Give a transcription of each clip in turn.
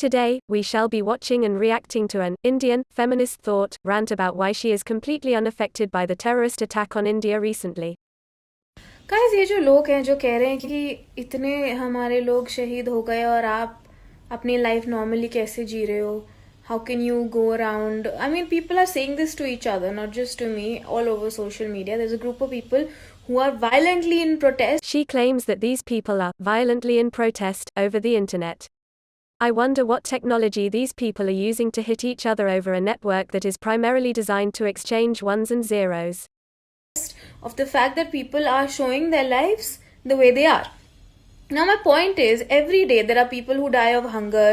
Today, we shall be watching and reacting to an Indian feminist thought rant about why she is completely unaffected by the terrorist attack on India recently. Guys, ये जो लोग हैं जो कह रहे हैं कि इतने हमारे लोग शहीद हो गए और आप अपनी लाइफ नॉर्मली कैसे जी रहे हो, how can you go around, I mean people are saying this to each other, not just to me, all over social media. There is a group of people who are violently in protest. She claims that these people are violently in protest over the internet. I wonder what technology these people are using to hit each other over a network that is primarily designed to exchange ones and zeros. Of the fact that people are showing their lives the way they are. Now my point is, every day there are people who die of hunger,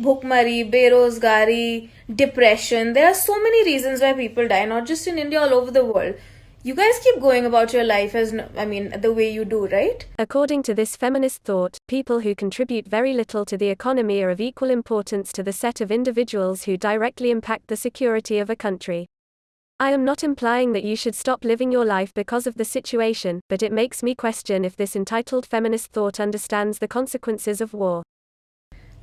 bhukmari, berozgari, depression. There are so many reasons why people die, not just in India, all over the world. You guys keep going about your life the way you do, right? According to this feminist thought, people who contribute very little to the economy are of equal importance to the set of individuals who directly impact the security of a country. I am not implying that you should stop living your life because of the situation, but it makes me question if this entitled feminist thought understands the consequences of war.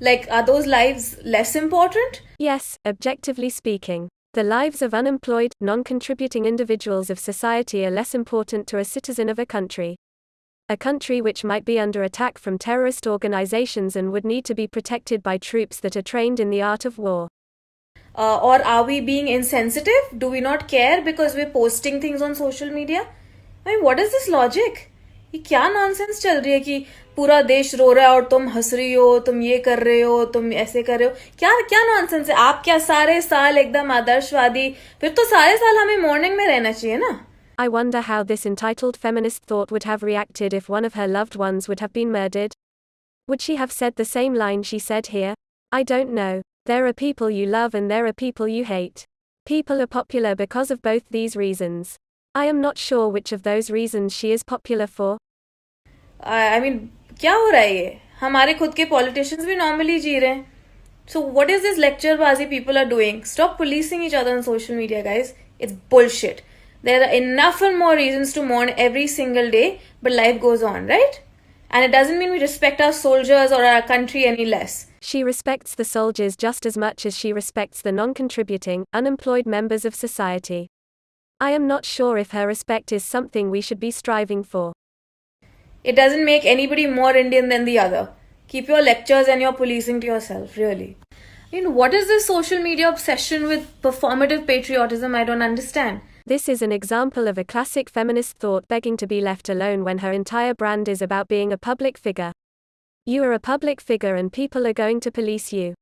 Like, are those lives less important? Yes, objectively speaking. The lives of unemployed, non-contributing individuals of society are less important to a citizen of a country. A country which might be under attack from terrorist organizations and would need to be protected by troops that are trained in the art of war. Or are we being insensitive? Do we not care because we're posting things on social media? I mean, what is this logic? ये क्या nonsense चल रही है कि पूरा देश रो रहा है और तुम हंस रही हो, तुम ये कर रहे हो, तुम ऐसे कर रहे हो. क्या क्या नॉनसेंस है? आप क्या सारे साल एकदम आदर्शवादी? फिर तो सारे साल हमें मॉर्निंग में रहना चाहिए ना. I wonder how this entitled feminist thought would have reacted if one of her loved ones would have been murdered. Would she have said the same line she said here? I don't know. There are people you love and there are people you hate. People are popular because of both these reasons. I am not sure which of those reasons she is popular for. I mean, क्या हो रहा है ये? हमारे खुद के politicians भी normally जी रहे हैं. So what is this lecture-bazi people are doing? Stop policing each other on social media, guys. It's bullshit. There are enough and more reasons to mourn every single day, but life goes on, right? And it doesn't mean we respect our soldiers or our country any less. She respects the soldiers just as much as she respects the non-contributing, unemployed members of society. I am not sure if her respect is something we should be striving for. It doesn't make anybody more Indian than the other. Keep your lectures and your policing to yourself, really. I mean, what is this social media obsession with performative patriotism? I don't understand. This is an example of a classic feminist thought begging to be left alone when her entire brand is about being a public figure. You are a public figure and people are going to police you.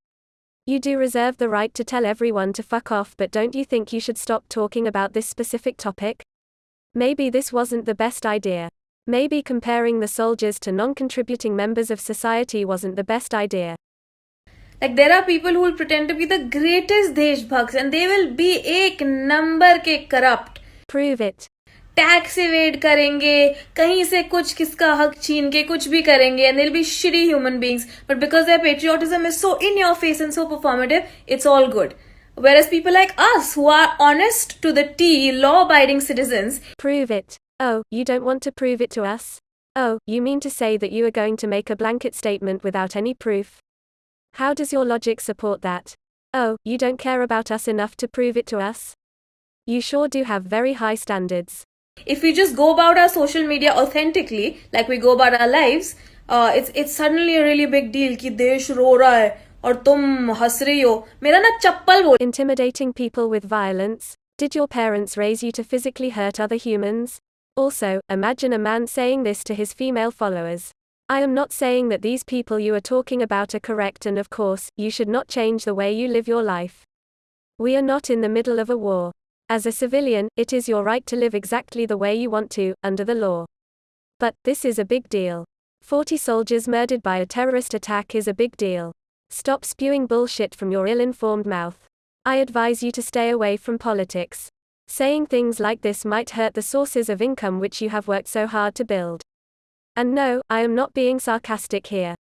You do reserve the right to tell everyone to fuck off, but don't you think you should stop talking about this specific topic? Maybe this wasn't the best idea. Maybe comparing the soldiers to non-contributing members of society wasn't the best idea. Like, there are people who will pretend to be the greatest deshbhaks and they will be एक number के corrupt. Prove it. Tax evade करेंगे, कहीं से कुछ किसका हक छीन के कुछ भी करेंगे, and they'll be shitty human beings. But because their patriotism is so in your face and so performative, it's all good. Whereas people like us, who are honest to the T, law-abiding citizens. Prove it. Oh, you don't want to prove it to us? Oh, you mean to say that you are going to make a blanket statement without any proof? How does your logic support that? Oh, you don't care about us enough to prove it to us? You sure do have very high standards. If we just go about our social media authentically, like we go about our lives, it's suddenly a really big deal कि देश रो रहा है और तुम हंस रही हो. मेरा ना चप्पल बोल. Intimidating people with violence. Did your parents raise you to physically hurt other humans? Also, imagine a man saying this to his female followers. I am not saying that these people you are talking about are correct, and of course, you should not change the way you live your life. We are not in the middle of a war. As a civilian, it is your right to live exactly the way you want to, under the law. But, this is a big deal. 40 soldiers murdered by a terrorist attack is a big deal. Stop spewing bullshit from your ill-informed mouth. I advise you to stay away from politics. Saying things like this might hurt the sources of income which you have worked so hard to build. And no, I am not being sarcastic here.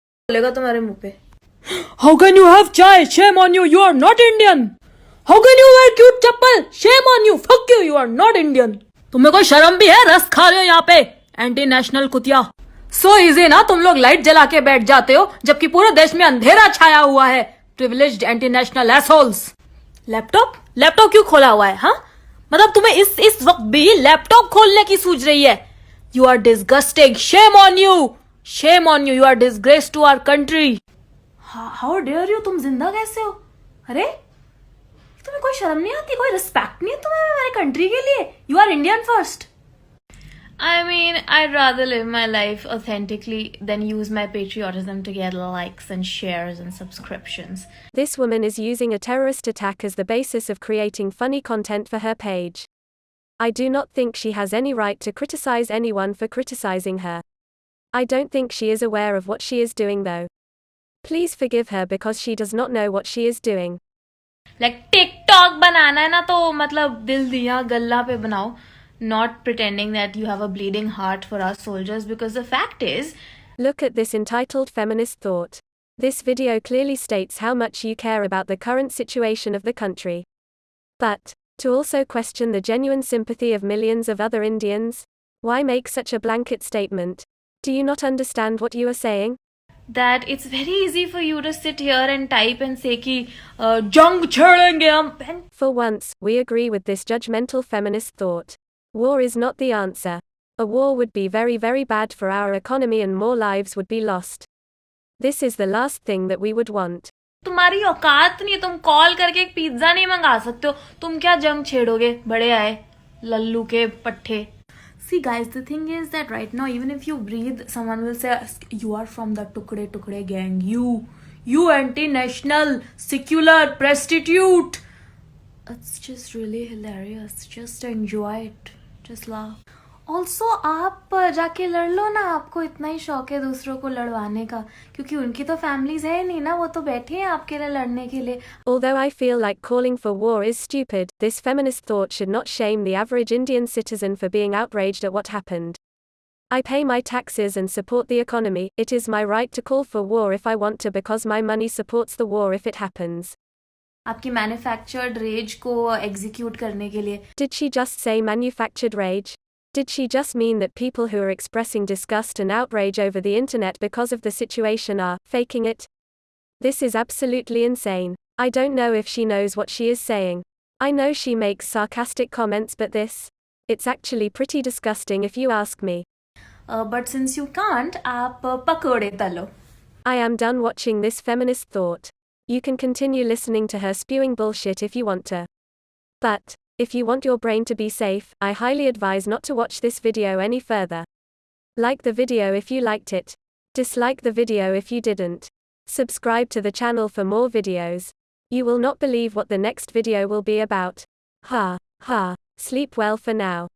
How can you have chai? Shame on you, you are not Indian. How can you wear cute chappal? Shame on you, fuck you are not Indian. तुम्हें कोई शर्म भी है? रस खा रहे हो यहाँ पे, एंटी नेशनल कुतिया. So easy ना, तुम लोग लाइट जला के बैठ जाते हो जबकि पूरे देश में अंधेरा छाया हुआ है. privileged anti-national assholes. लैपटॉप क्यों खोला हुआ है? हाँ, मतलब तुम्हें इस वक्त भी लैपटॉप खोलने की सूझ रही है? You are disgusting. Shame on you. Shame on you. You are disgrace to our country. How dare you? तुम जिंदा कैसे हो? अरे तुम्हें कोई शर्म नहीं आती, कोई रिस्पेक्ट नहीं है तुम्हें हमारे कंट्री के लिए? You are Indian first. I mean, I'd rather live my life authentically than use my patriotism to get likes and shares and subscriptions. This woman is using a terrorist attack as the basis of creating funny content for her page. I do not think she has any right to criticize anyone for criticizing her. I don't think she is aware of what she is doing though. Please forgive her because she does not know what she is doing. Like TikTok बनाना है ना तो मतलब दिल दिया गल्ला पे बनाओ. Not pretending that you have a bleeding heart for our soldiers, because the fact is, look at this entitled feminist thought. This video clearly states how much you care about the current situation of the country. But, to also question the genuine sympathy of millions of other Indians? Why make such a blanket statement? Do you not understand what you are saying? that it's very easy for you to sit here and type and say कि जंग छेड़ेंगे हम. For once, we agree with this judgmental feminist thought. War is not the answer. A war would be very, very bad for our economy and more lives would be lost. This is the last thing that we would want. तुम्हारी औकात नहीं, तुम call करके एक pizza नहीं मंगा सकते हो. तुम क्या जंग छेड़ोगे? बड़े आए लल्लू के पट्टे. See guys, the thing is that right now, even if you breathe, someone will say, you are from the tukde gang. You anti-national, secular prostitute. It's just really hilarious. Just enjoy it. Just laugh. Also, आप जाके लड़ लो ना, आपको इतना ही शौक है दूसरों को लड़वाने का, क्योंकि उनकी तो फैमिलीज है नहीं ना, वो तो बैठे हैं आपके लिए लड़ने के लिए. Although I feel like calling for war is stupid, this feminist thought should not shame the average Indian citizen for being outraged at what happened. I pay my taxes and support the economy. It is my right to call for war if I want to because my money supports the war if it happens. आपकी manufactured raise को execute करने के लिए. Did she just say manufactured rage? Did she just mean that people who are expressing disgust and outrage over the internet because of the situation are faking it? This is absolutely insane. I don't know if she knows what she is saying. I know she makes sarcastic comments, but it's actually pretty disgusting if you ask me. But since you can't, आप पकोड़े तलो. I am done watching this feminist thought. You can continue listening to her spewing bullshit if you want to. But, if you want your brain to be safe, I highly advise not to watch this video any further. Like the video if you liked it. Dislike the video if you didn't. Subscribe to the channel for more videos. You will not believe what the next video will be about. Ha, ha, sleep well for now.